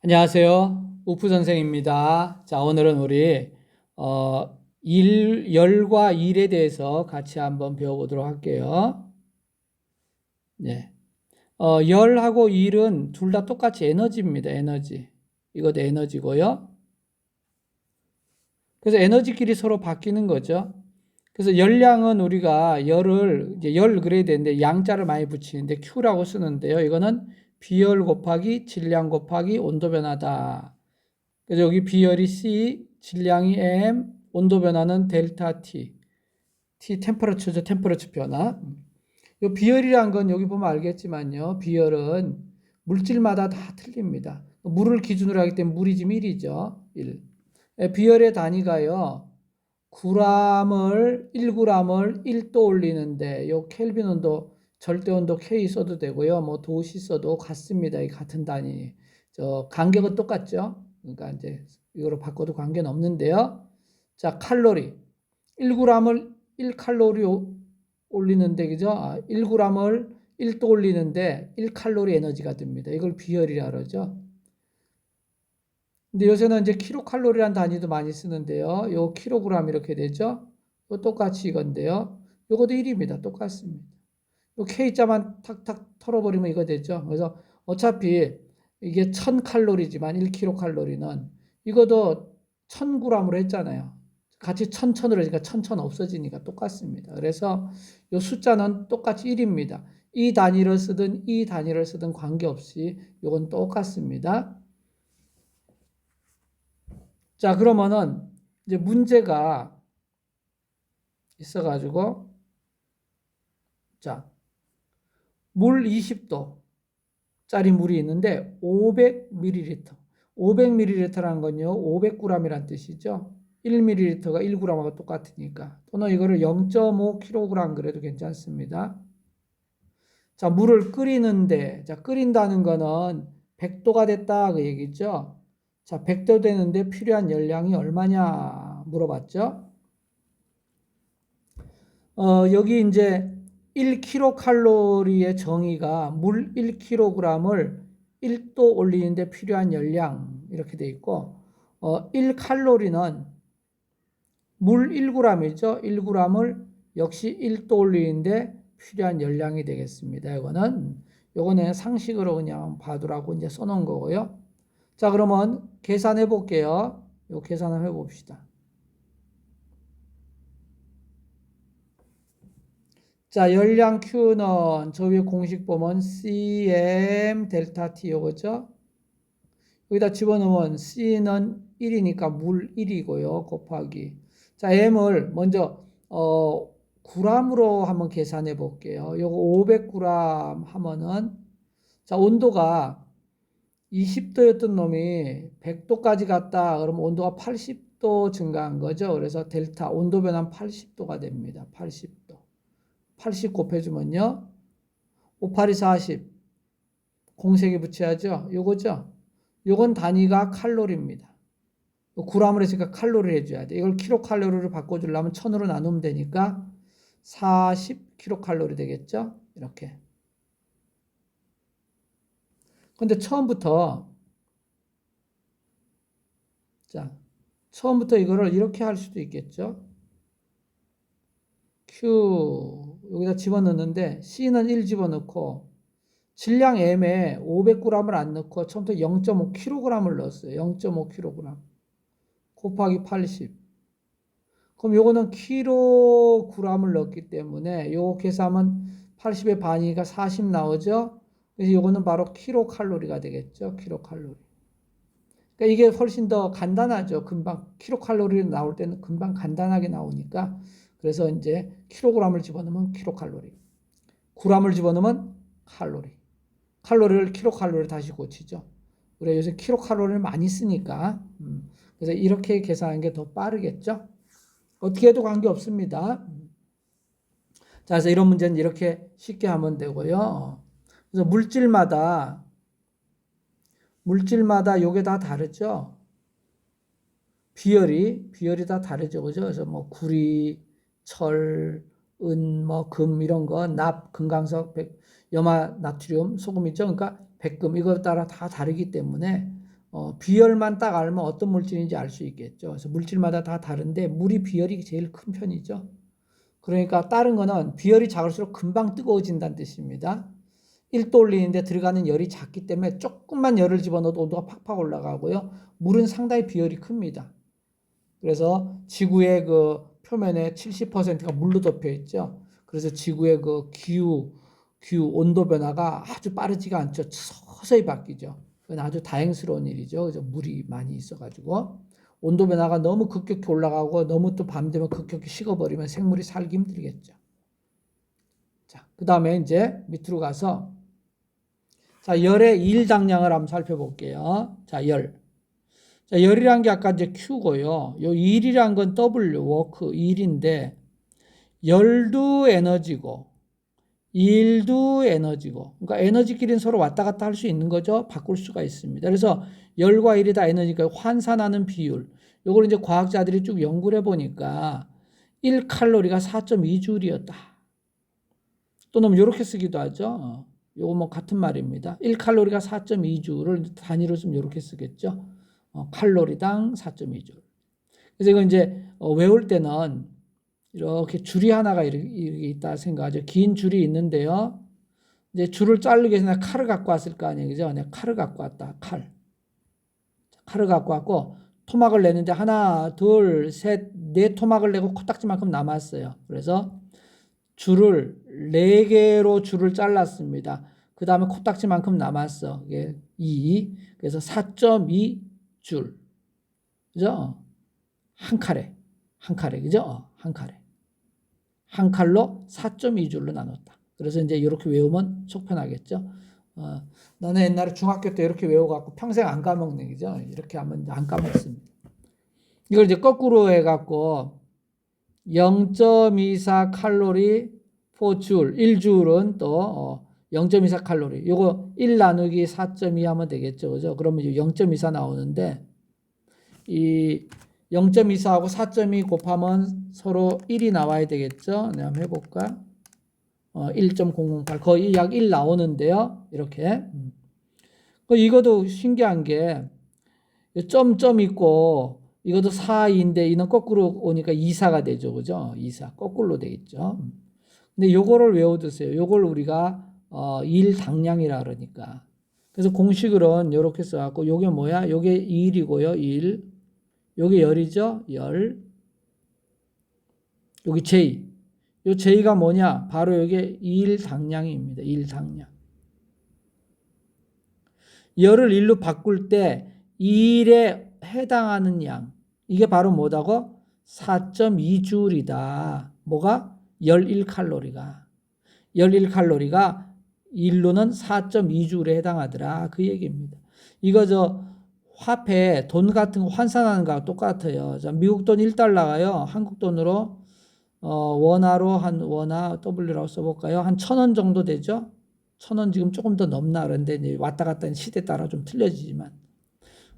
안녕하세요. 우프 선생입니다. 자, 오늘은 우리 열과 일에 대해서 같이 한번 배워보도록 할게요. 네. 열하고 일은 둘 다 똑같이 에너지입니다. 에너지. 이것도 에너지고요. 그래서 에너지끼리 서로 바뀌는 거죠. 그래서 열량은 우리가 열을 이제 열 그래야 되는데 양자를 많이 붙이는데 Q라고 쓰는데요. 이거는 비열 곱하기 질량 곱하기 온도 변화다. 그래서 여기 비열이 C, 질량이 M, 온도 변화는 델타 T. T 템퍼러처죠. 템퍼러처 변화. 이 비열이란 건 여기 보면 알겠지만요. 비열은 물질마다 다 틀립니다. 물을 기준으로 하기 때문에 물이 지금 1이죠. 1. 비열의 단위가요. 1g을 1도 올리는데 요 켈빈 온도 절대 온도 K 써도 되고요. 뭐 도시 써도 같습니다. 이 같은 단위. 간격은 똑같죠. 그러니까 이제 이거로 바꿔도 관계는 없는데요. 자, 칼로리. 1g을 1칼로리 올리는데 그죠? 1g을 1도 올리는데 1칼로리 에너지가 됩니다. 이걸 비열이라 그러죠. 근데 요새는 이제 킬로칼로리란 단위도 많이 쓰는데요. 요 킬로그램 이렇게 되죠. 요 똑같이 이건데요. 요것도 1입니다. 똑같습니다. 요 K자만 탁탁 털어버리면 이거 되죠. 그래서 어차피 이게 1000칼로리지만 1킬로칼로리는 이것도 1000g으로 했잖아요. 같이 1000으로 하니까 1000 없어지니까 똑같습니다. 그래서 요 숫자는 똑같이 1입니다. 이 단위를 쓰든 이 단위를 쓰든 관계없이 요건 똑같습니다. 자, 그러면은 이제 문제가 있어가지고, 자, 물 20도짜리 물이 있는데 500ml. 500ml라는 건요, 500g이란 뜻이죠. 1ml가 1g하고 똑같으니까. 또는 이거를 0.5kg 그래도 괜찮습니다. 자, 물을 끓이는데, 자, 끓인다는 거는 100도가 됐다 그 얘기죠. 자, 100도 되는데 필요한 열량이 얼마냐 물어봤죠. 여기 이제 1kcal의 정의가 물 1kg을 1도 올리는데 필요한 열량 이렇게 돼 있고 1칼로리는 물 1g이죠. 1g을 역시 1도 올리는데 필요한 열량이 되겠습니다. 요거는 상식으로 그냥 봐두라고 이제 써놓은 거고요. 자, 그러면 계산해 볼게요. 요 계산을 해 봅시다. 자, 열량 Q는 저 위에 공식 보면 CM 델타 T 요거죠. 여기다 집어넣으면 C는 1이니까 물 1이고요. 곱하기. 자, M을 먼저 g으로 한번 계산해 볼게요. 요거 500g 하면은 자, 온도가 20도였던 놈이 100도까지 갔다. 그러면 온도가 80도 증가한 거죠. 그래서 델타 온도 변화는 80도가 됩니다. 80도. 80 곱해주면요. 5, 8이 40. 공색에 붙여야죠. 요거죠. 요건 단위가 칼로리입니다. g으로 했으니까 칼로리를 해줘야 돼. 이걸 킬로칼로리로 바꿔주려면 1000으로 나누면 되니까 40킬로칼로리 되겠죠. 이렇게. 근데 처음부터 이거를 이렇게 할 수도 있겠죠. Q 여기다 집어넣는데 C는 1 집어넣고 질량 M에 500g을 안 넣고 처음부터 0.5kg을 넣었어요. 0.5kg 곱하기 80. 그럼 요거는 kg을 넣었기 때문에 요거 계산하면 80의 반이니까 40 나오죠. 그래서 요거는 바로 킬로칼로리가 되겠죠. 킬로칼로리. 그러니까 이게 훨씬 더 간단하죠. 금방 킬로칼로리 나올 때는 금방 간단하게 나오니까. 그래서 이제 킬로그램을 집어넣으면 킬로칼로리. g을 집어넣으면 칼로리. 칼로리를 킬로칼로리 다시 고치죠. 우리가 요새 킬로칼로리를 많이 쓰니까. 그래서 이렇게 계산하는 게 더 빠르겠죠. 어떻게 해도 관계없습니다. 자, 그래서 이런 문제는 이렇게 쉽게 하면 되고요. 그래서 물질마다 요게 다 다르죠. 비열이 다 다르죠. 그죠? 그래서 뭐 구리, 철, 은, 뭐 금 이런 거, 납, 금강석, 염화, 나트륨, 소금 있죠. 그러니까 백금 이거 따라 다 다르기 때문에 비열만 딱 알면 어떤 물질인지 알 수 있겠죠. 그래서 물질마다 다 다른데 물이 비열이 제일 큰 편이죠. 그러니까 다른 거는 비열이 작을수록 금방 뜨거워진다는 뜻입니다. 1도 올리는데 들어가는 열이 작기 때문에 조금만 열을 집어넣어도 온도가 팍팍 올라가고요. 물은 상당히 비열이 큽니다. 그래서 지구의 그 표면에 70%가 물로 덮여 있죠. 그래서 지구의 그 기후 온도 변화가 아주 빠르지가 않죠. 서서히 바뀌죠. 그건 아주 다행스러운 일이죠. 그래서 물이 많이 있어가지고 온도 변화가 너무 급격히 올라가고 너무 또 밤 되면 급격히 식어버리면 생물이 살기 힘들겠죠. 자, 그 다음에 이제 밑으로 가서 자, 열의 일당량을 한번 살펴볼게요. 자, 열. 자, 열이란 게 아까 이제 Q고요. 요 일이란 건 W, 워크, 일인데 열도 에너지고 일도 에너지고 그러니까 에너지끼리는 서로 왔다 갔다 할 수 있는 거죠. 바꿀 수가 있습니다. 그래서 열과 일이 다 에너지니까 환산하는 비율. 요걸 이제 과학자들이 쭉 연구를 해보니까 1칼로리가 4.2줄이었다. 또는 이렇게 쓰기도 하죠. 요거 뭐 같은 말입니다. 1칼로리가 4.2줄을 단위로 좀 이렇게 쓰겠죠. 칼로리당 4.2줄. 그래서 이거 이제 외울 때는 이렇게 줄이 하나가 이렇게 있다 생각하죠. 긴 줄이 있는데요. 이제 줄을 자르기 위해서 내가 칼을 갖고 왔을 거 아니에요. 그죠? 내가 칼을 갖고 왔다. 칼을 갖고 왔고 토막을 내는데 하나, 둘, 셋, 네 토막을 내고 코딱지만큼 남았어요. 그래서 줄을 4개로 줄을 잘랐습니다. 그 다음에 코딱지만큼 남았어. 이게 2. 그래서 4.2줄. 그죠? 한 칼에. 그죠? 한 칼에. 한 칼로 4.2줄로 나눴다. 그래서 이제 이렇게 외우면 속 편하겠죠. 나는 옛날에 중학교 때 이렇게 외워갖고 평생 안 까먹는 거죠. 이렇게 하면 안 까먹습니다. 이걸 이제 거꾸로 해갖고 0.24 칼로리 per 줄, 1줄은 또 0.24 칼로리. 요거 1 나누기 4.2 하면 되겠죠. 그죠? 그러면 0.24 나오는데 이 0.24하고 4.2 곱하면 서로 1이 나와야 되겠죠. 네, 한번 해볼까? 1.008 거의 약 1 나오는데요. 이렇게. 이것도 신기한 게 점점 있고 이것도 4인데 이는 거꾸로 오니까 2사가 되죠. 그죠? 2사 거꾸로 되겠죠. 근데 요거를 외워두세요. 요걸 우리가 일 당량이라 그러니까. 그래서 공식으로는 이렇게 써갖고 요게 뭐야? 요게 2일이고요. 1. 요게 열이죠? 열. 여기 J. 요 J가 뭐냐? 바로 요게 2일 당량입니다. 2일 당량. 열을 1로 바꿀 때 2일에 해당하는 양. 이게 바로 뭐다고? 4.2줄이다. 뭐가? 11칼로리가. 11칼로리가 1로는 4.2줄에 해당하더라. 그 얘기입니다. 이거 화폐, 돈 같은 거 환산하는 거하고 똑같아요. 자, 미국 돈 1달러가요. 한국 돈으로 원화로 한 원화 W라고 써볼까요? 한 1,000원 정도 되죠? 1,000원 지금 조금 더 넘나 그런데 이제 왔다 갔다 하는 시대 따라 좀 틀려지지만.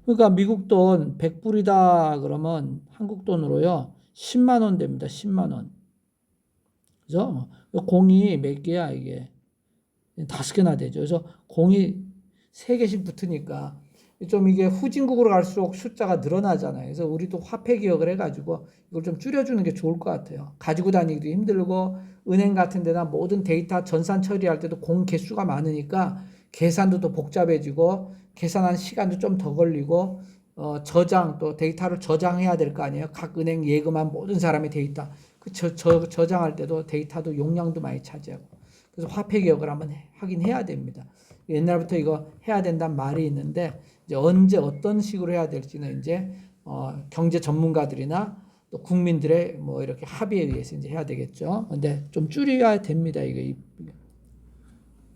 그러니까 미국 돈 100불이다 그러면 한국 돈으로요. 10만 원 됩니다. 10만 원. 그죠? 공이 몇 개야 이게? 5개나 되죠. 그래서 공이 3개씩 붙으니까 좀 이게 후진국으로 갈수록 숫자가 늘어나잖아요. 그래서 우리도 화폐 기억을 해가지고 이걸 좀 줄여주는 게 좋을 것 같아요. 가지고 다니기도 힘들고 은행 같은 데나 모든 데이터 전산 처리할 때도 공 개수가 많으니까 계산도 더 복잡해지고 계산한 시간도 좀 더 걸리고 저장 또 데이터를 저장해야 될 거 아니에요. 각 은행 예금한 모든 사람의 데이터 그 저장할 때도 데이터도 용량도 많이 차지하고 그래서 화폐 기억을 한번 하긴 해야 됩니다. 옛날부터 이거 해야 된다는 말이 있는데 이제 언제 어떤 식으로 해야 될지는 이제 경제 전문가들이나 또 국민들의 뭐 이렇게 합의에 의해서 이제 해야 되겠죠. 근데 좀 줄여야 됩니다. 이게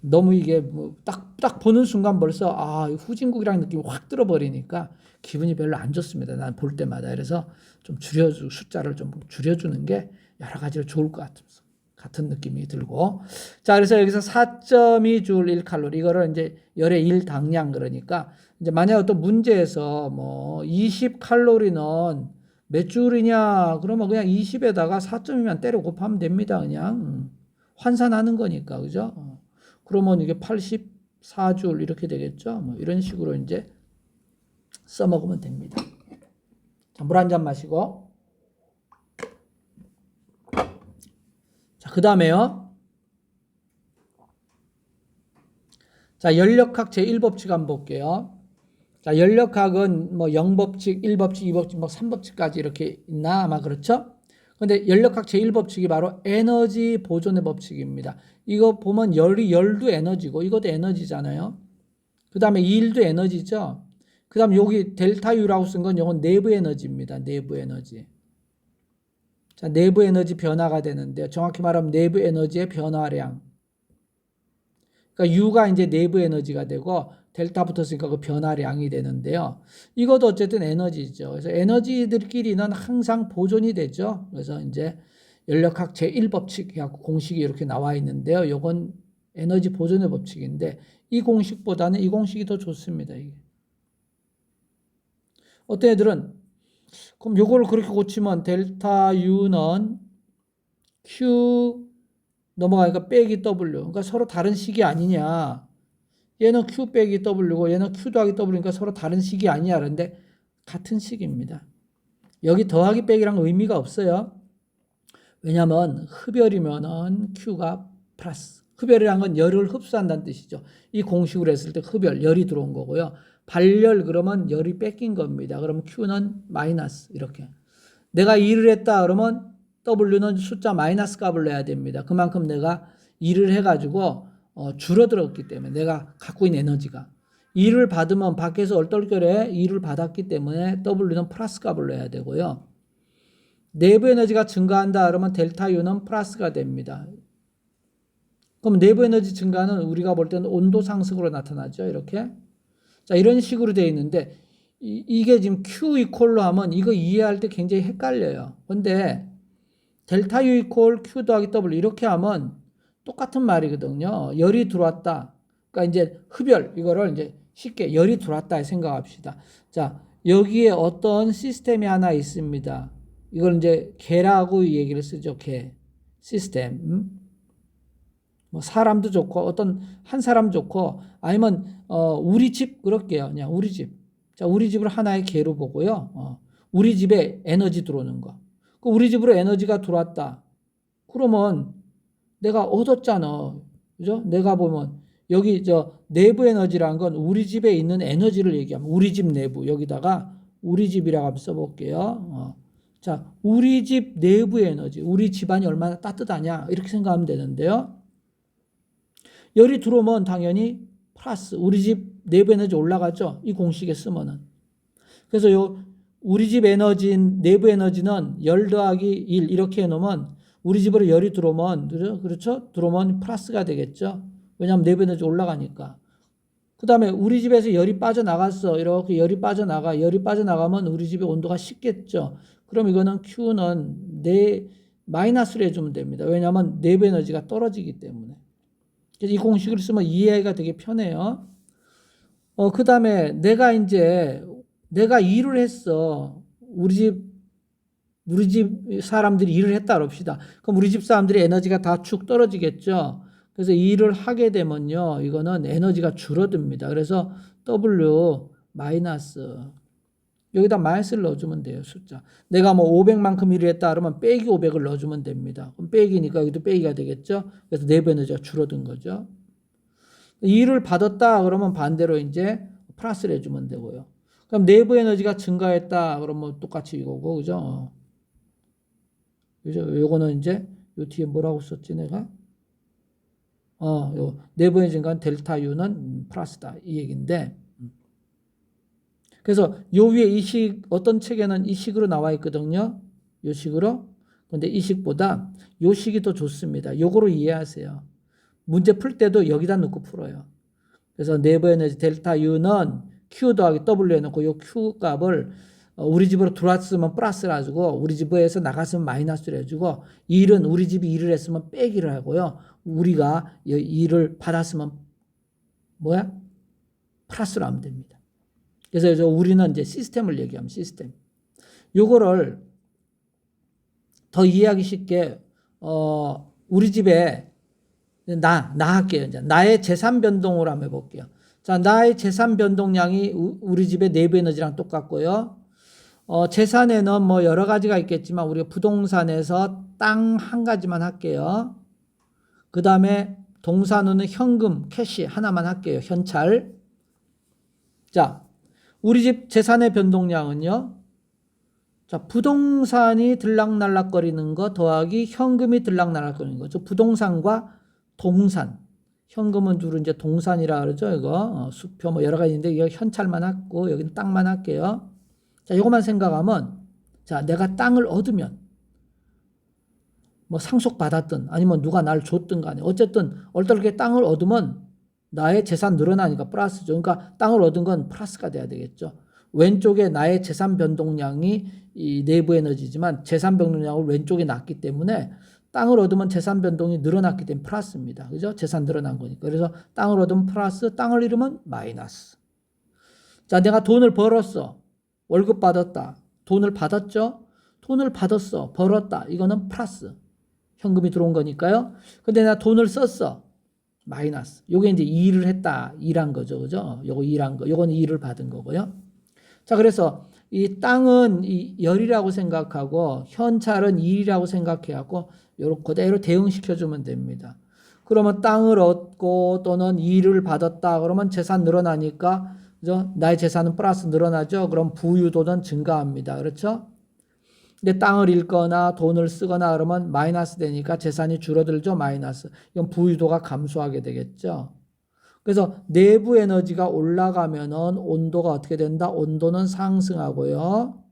너무 이게 뭐 딱 보는 순간 벌써 후진국이라는 느낌이 확 들어버리니까 기분이 별로 안 좋습니다. 난 볼 때마다. 그래서 좀 숫자를 좀 줄여주는 게 여러 가지로 좋을 것 같은 느낌이 들고. 자, 그래서 여기서 4.2줄 1칼로리 이거를 이제 열의 1당량 그러니까 이제 만약 어떤 문제에서 뭐 20칼로리는 몇 줄이냐 그러면 그냥 20에다가 4.2만 때려 곱하면 됩니다. 그냥 환산하는 거니까 그죠? 그러면 이게 84줄 이렇게 되겠죠. 뭐 이런 식으로 이제 써먹으면 됩니다. 자, 물 한 잔 마시고. 자, 그 다음에요. 자, 연력학 제1법칙 한번 볼게요. 자, 연력학은 뭐 0법칙, 1법칙, 2법칙, 뭐 3법칙까지 이렇게 있나? 아마 그렇죠? 근데 연력학 제1법칙이 바로 에너지 보존의 법칙입니다. 이거 보면 열도 에너지고 이것도 에너지잖아요. 그 다음에 일도 에너지죠. 그 다음에 여기 델타 U라고 쓴 건 이건 내부 에너지입니다. 내부 에너지. 자, 내부 에너지 변화가 되는데요. 정확히 말하면 내부 에너지의 변화량. 그러니까 U가 이제 내부 에너지가 되고 델타 붙었으니까 그 변화량이 되는데요. 이것도 어쨌든 에너지죠. 그래서 에너지들끼리는 항상 보존이 되죠. 그래서 이제 연력학 제1법칙 해갖고 공식이 이렇게 나와 있는데요. 요건 에너지 보존의 법칙인데 이 공식보다는 이 공식이 더 좋습니다. 이게. 어떤 애들은 그럼 요걸 그렇게 고치면 델타 U는 Q 넘어가니까 빼기 W. 그러니까 서로 다른 식이 아니냐. 얘는 Q 빼기 W고 얘는 Q 더하기 W니까 서로 다른 식이 아니야. 그런데 같은 식입니다. 여기 더하기 빼기랑 의미가 없어요. 왜냐하면 흡열이면은 Q가 플러스. 흡열이란 건 열을 흡수한다는 뜻이죠. 이 공식으로 했을 때 흡열, 열이 들어온 거고요. 발열 그러면 열이 뺏긴 겁니다. 그러면 Q는 마이너스 이렇게. 내가 일을 했다 그러면 W는 숫자 마이너스 값을 내야 됩니다. 그만큼 내가 일을 해가지고 줄어들었기 때문에 내가 갖고 있는 에너지가. 일을 받으면 밖에서 얼떨결에 일을 받았기 때문에 W는 플러스 값을 내야 되고요. 내부 에너지가 증가한다 그러면 델타 U는 플러스가 됩니다. 그럼 내부 에너지 증가는 우리가 볼 때는 온도 상승으로 나타나죠. 이렇게. 자, 이런 식으로 되어 있는데 이게 지금 Q 이퀄로 하면 이거 이해할 때 굉장히 헷갈려요. 근데 델타 U 이퀄 Q 더하기 W 이렇게 하면 똑같은 말이거든요. 열이 들어왔다. 그러니까 이제 흡열 이거를 이제 쉽게 열이 들어왔다 생각합시다. 자, 여기에 어떤 시스템이 하나 있습니다. 이걸 이제 개라고 얘기를 쓰죠. 개 시스템. 뭐 사람도 좋고 어떤 한 사람 좋고 아니면 우리 집 그럴게요. 그냥 우리 집. 자, 우리 집을 하나의 개로 보고요. 우리 집에 에너지 들어오는 거. 그 우리 집으로 에너지가 들어왔다. 그러면 내가 얻었잖아. 그죠? 내가 보면 여기 저 내부 에너지란 건 우리 집에 있는 에너지를 얘기하면 우리 집 내부 여기다가 우리 집이라고 한번 써볼게요. 자, 우리 집 내부 에너지, 우리 집안이 얼마나 따뜻하냐 이렇게 생각하면 되는데요. 열이 들어오면 당연히 플러스 우리 집 내부 에너지 올라가죠. 이 공식에 쓰면은. 그래서 우리 집 에너지 내부 에너지는 열 더하기 1 이렇게 해놓으면 우리 집으로 열이 들어오면 그렇죠? 들어오면 플러스가 되겠죠. 왜냐하면 내부 에너지 올라가니까. 그 다음에 우리 집에서 열이 빠져나갔어. 이렇게 열이 빠져나가면 우리 집의 온도가 식겠죠. 그럼 이거는 Q는 마이너스를 해주면 됩니다. 왜냐하면 내부 에너지가 떨어지기 때문에. 그래서 이 공식을 쓰면 이해가 되게 편해요. 그 다음에 내가 일을 했어. 우리 집 사람들이 일을 했다 그럽시다. 그럼 우리 집 사람들이 에너지가 다 축 떨어지겠죠. 그래서 일을 하게 되면요. 이거는 에너지가 줄어듭니다. 그래서 W 마이너스. 여기다 마이너스를 넣어주면 돼요. 숫자. 내가 뭐 500만큼 일을 했다 그러면 빼기 500을 넣어주면 됩니다. 그럼 빼기니까 여기도 빼기가 되겠죠. 그래서 내부 에너지가 줄어든 거죠. 일을 받았다 그러면 반대로 이제 플러스를 해주면 되고요. 그럼 내부 에너지가 증가했다 그러면 똑같이 이거고, 그죠? 그죠? 요거는 이제 요 뒤에 뭐라고 썼지 내가? 요 내부 에너지 증가는 델타 U는 플러스다 이 얘기인데. 그래서 요 위에 이 식 어떤 책에는 이 식으로 나와 있거든요. 요 식으로. 근데 이 식보다 요 식이 더 좋습니다. 요거로 이해하세요. 문제 풀 때도 여기다 넣고 풀어요. 그래서 내부 에너지 델타 U는 Q 더하기 W 해놓고 요 Q 값을 우리 집으로 들어왔으면 플러스를 해주고 우리 집에서 나갔으면 마이너스를 해주고 일은 우리 집이 일을 했으면 빼기를 하고요. 우리가 일을 받았으면 뭐야? 플러스를 하면 됩니다. 그래서 우리는 이제 시스템을 얘기하면 시스템. 요거를 더 이해하기 쉽게 우리 집에 나 할게요. 이제 나의 재산 변동으로 한번 해볼게요. 자, 나의 재산 변동량이 우리 집의 내부 에너지랑 똑같고요. 재산에는 뭐 여러 가지가 있겠지만 우리가 부동산에서 땅 한 가지만 할게요. 그 다음에 동산으로는 현금, 캐시 하나만 할게요. 현찰. 자, 우리 집 재산의 변동량은요. 자, 부동산이 들락날락거리는 거 더하기 현금이 들락날락거리는 거. 저 부동산과 동산. 현금은 주로 이제 동산이라 그러죠. 이거 수표 뭐 여러 가지 있는데 이거 현찰만 하고 여기는 땅만 할게요. 자, 이것만 생각하면 자, 내가 땅을 얻으면 뭐 상속받았든 아니면 누가 날 줬든 간에 어쨌든 얼떨결에 땅을 얻으면 나의 재산 늘어나니까 플러스죠. 그러니까 땅을 얻은 건 플러스가 돼야 되겠죠. 왼쪽에 나의 재산 변동량이 이 내부 에너지지만 재산 변동량을 왼쪽에 놨기 때문에 땅을 얻으면 재산 변동이 늘어났기 때문에 플러스입니다. 그죠? 재산 늘어난 거니까. 그래서 땅을 얻으면 플러스, 땅을 잃으면 마이너스. 자, 내가 돈을 벌었어. 월급 받았다. 돈을 받았죠? 돈을 받았어. 벌었다. 이거는 플러스. 현금이 들어온 거니까요. 근데 내가 돈을 썼어. 마이너스. 요게 이제 일을 했다. 일한 거죠. 그죠? 요거 일한 거. 요건 일을 받은 거고요. 자, 그래서 이 땅은 이 열이라고 생각하고 현찰은 일이라고 생각해갖고 요렇게 그대로 대응시켜주면 됩니다. 그러면 땅을 얻고 또는 일을 받았다. 그러면 재산 늘어나니까 그죠? 나의 재산은 플러스 늘어나죠. 그럼 부유도는 증가합니다. 그렇죠? 근데 땅을 잃거나 돈을 쓰거나 그러면 마이너스 되니까 재산이 줄어들죠. 마이너스. 이건 부유도가 감소하게 되겠죠. 그래서 내부 에너지가 올라가면은 온도가 어떻게 된다? 온도는 상승하고요.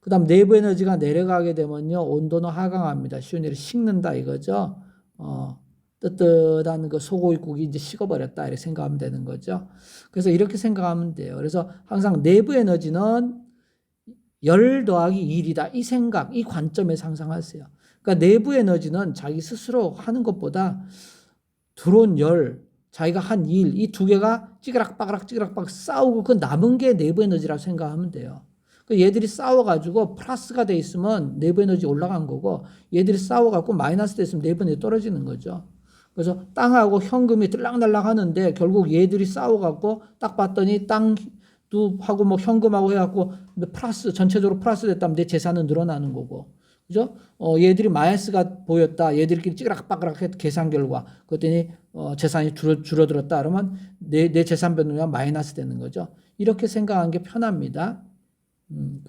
그 다음 내부 에너지가 내려가게 되면요. 온도는 하강합니다. 쉬운 예로 식는다 이거죠. 뜨뜻한 그 소고기국이 이제 식어버렸다 이렇게 생각하면 되는 거죠. 그래서 이렇게 생각하면 돼요. 그래서 항상 내부 에너지는 열 더하기 1이다. 이 생각, 이 관점에 상상하세요. 그러니까 내부 에너지는 자기 스스로 하는 것보다 들어온 열, 자기가 한 일, 이 두 개가 찌그락빠그락 싸우고 그 남은 게 내부 에너지라고 생각하면 돼요. 얘들이 싸워가지고 플러스가 돼 있으면 내부 에너지 올라간 거고 얘들이 싸워갖고 마이너스 돼 있으면 내부 에너지 떨어지는 거죠. 그래서 땅하고 현금이 들락날락 하는데 결국 얘들이 싸워갖고 딱 봤더니 땅도 하고 뭐 현금하고 해갖고 플러스, 전체적으로 플러스 됐다면 내 재산은 늘어나는 거고. 그죠? 얘들이 마이너스가 보였다. 얘들끼리 찌그락빠그락 해서 계산 결과. 그랬더니 재산이 줄어들었다. 그러면 내 재산 변동량 마이너스 되는 거죠. 이렇게 생각하는 게 편합니다.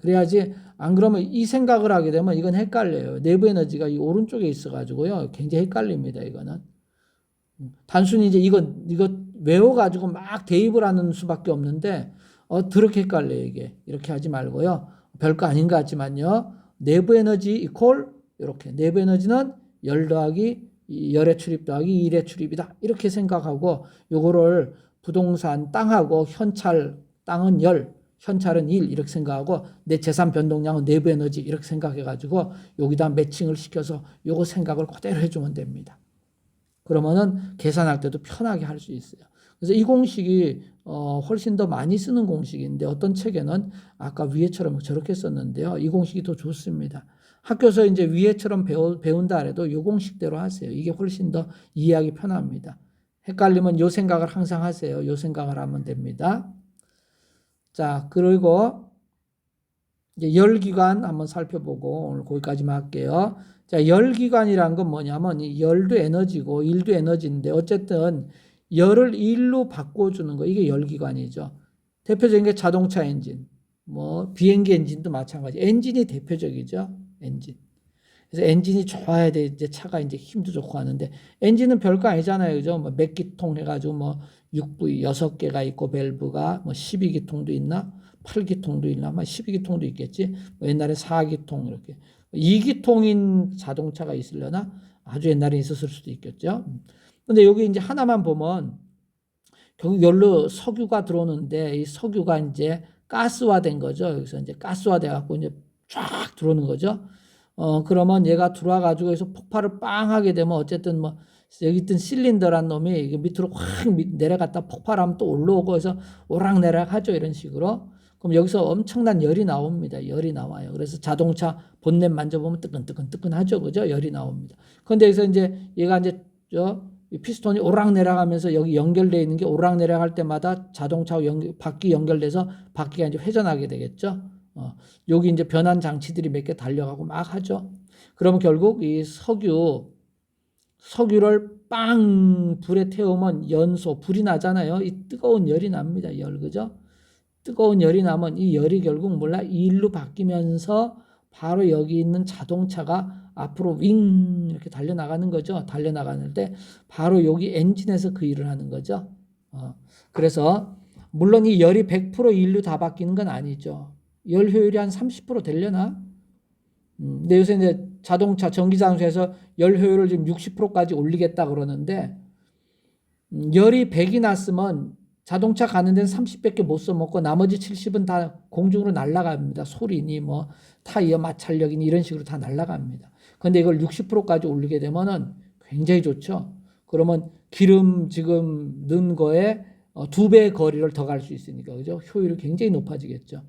그래야지 안 그러면 이 생각을 하게 되면 이건 헷갈려요. 내부 에너지가 이 오른쪽에 있어가지고요. 굉장히 헷갈립니다. 이거는. 단순히 이제 이거 외워가지고 막 대입을 하는 수밖에 없는데 그렇게 헷갈려요. 이게. 이렇게 하지 말고요. 별거 아닌 것 같지만요. 내부 에너지 이퀄 이렇게 내부 에너지는 열 더하기 열의 출입 더하기 일의 출입이다. 이렇게 생각하고 요거를 부동산 땅하고 현찰 땅은 열 현찰은 1 이렇게 생각하고 내 재산 변동량은 내부 에너지 이렇게 생각해가지고 여기다 매칭을 시켜서 요거 생각을 그대로 해주면 됩니다. 그러면은 계산할 때도 편하게 할 수 있어요. 그래서 이 공식이 훨씬 더 많이 쓰는 공식인데 어떤 책에는 아까 위에처럼 저렇게 썼는데요. 이 공식이 더 좋습니다. 학교에서 이제 위에처럼 배운다 해도 이 공식대로 하세요. 이게 훨씬 더 이해하기 편합니다. 헷갈리면 요 생각을 항상 하세요. 요 생각을 하면 됩니다. 자, 그리고 이제 열기관 한번 살펴보고 오늘 거기까지만 할게요. 자, 열기관이란 건 뭐냐면 이 열도 에너지고 일도 에너지인데 어쨌든 열을 일로 바꿔주는 거 이게 열기관이죠. 대표적인 게 자동차 엔진, 뭐 비행기 엔진도 마찬가지. 엔진이 대표적이죠. 엔진. 그래서 엔진이 좋아야 돼. 이제 차가 이제 힘도 좋고 하는데 엔진은 별거 아니잖아요. 그죠? 뭐 몇 기통 해가지고 뭐 6V 6개가 있고 밸브가 뭐 12기통도 있나? 8기통도 있나? 뭐 12기통도 있겠지. 뭐 옛날에 4기통 이렇게. 2기통인 자동차가 있으려나? 아주 옛날에 있었을 수도 있겠죠. 근데 여기 이제 하나만 보면 결국 열로 석유가 들어오는데 이 석유가 이제 가스화된 거죠. 여기서 이제 가스화돼 갖고 이제 쫙 들어오는 거죠. 그러면 얘가 들어와 가지고 해서 폭발을 빵 하게 되면 어쨌든 뭐 여기 있던 실린더란 놈이 밑으로 확 내려갔다 폭발하면 또 올라오고 해서 오락내락 하죠. 이런 식으로. 그럼 여기서 엄청난 열이 나옵니다. 열이 나와요. 그래서 자동차 본넷 만져보면 뜨끈뜨끈뜨끈하죠. 그죠? 열이 나옵니다. 그런데 여기서 이제 얘가 이제 이 피스톤이 오락내락하면서 여기 연결되어 있는 게 오락내락할 때마다 자동차 바퀴 연결돼서 바퀴가 이제 회전하게 되겠죠. 여기 이제 변환 장치들이 몇 개 달려가고 막 하죠. 그러면 결국 이 석유를 빵 불에 태우면 불이 나잖아요. 이 뜨거운 열이 납니다. 그죠? 뜨거운 열이 나면 이 열이 결국 이 일로 바뀌면서 바로 여기 있는 자동차가 앞으로 윙 이렇게 달려나가는 거죠. 달려나가는 때 바로 여기 엔진에서 그 일을 하는 거죠. 그래서 물론 이 열이 100% 일로 다 바뀌는 건 아니죠. 열 효율이 한 30% 되려나? 근데 요새 이제 자동차 전기장수에서 열 효율을 지금 60%까지 올리겠다 그러는데 열이 100이 났으면 자동차 가는 데는 30밖에 못 써먹고 나머지 70은 다 공중으로 날아갑니다. 소리니 뭐 타이어 마찰력이니 이런 식으로 다 날아갑니다. 근데 이걸 60%까지 올리게 되면은 굉장히 좋죠. 그러면 기름 지금 넣은 거에 2배의 거리를 더 갈 수 있으니까 그죠? 효율이 굉장히 높아지겠죠.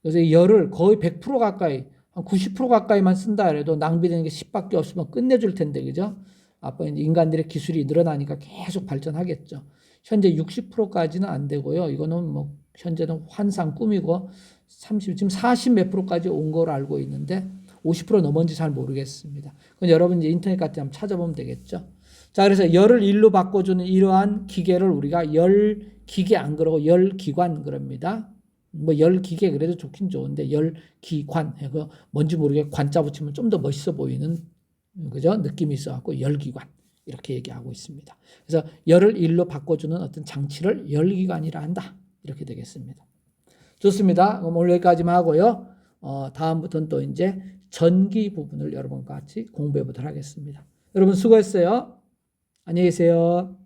그래서 열을 거의 100% 가까이 한 90% 가까이만 쓴다 해도 낭비되는 게 10밖에 없으면 끝내줄 텐데 그죠? 앞으로 이제 인간들의 기술이 늘어나니까 계속 발전하겠죠. 현재 60%까지는 안 되고요. 이거는 뭐 현재는 환상 꿈이고 지금 40 몇 프로까지 온 걸로 알고 있는데 50% 넘었는지 잘 모르겠습니다. 그건 여러분 이제 인터넷 같은 데 한번 찾아보면 되겠죠. 자, 그래서 열을 일로 바꿔주는 이러한 기계를 우리가 열기계 안 그러고 열기관 그럽니다. 뭐 열기계 그래도 좋긴 좋은데 열기관 뭔지 모르게 관자 붙이면 좀 더 멋있어 보이는 그죠? 느낌이 있어갖고 열기관 이렇게 얘기하고 있습니다. 그래서 열을 일로 바꿔주는 어떤 장치를 열기관이라 한다. 이렇게 되겠습니다. 좋습니다. 그럼 오늘 여기까지만 하고요. 다음부터는 또 이제 전기 부분을 여러분과 같이 공부해 보도록 하겠습니다. 여러분 수고했어요. 안녕히 계세요.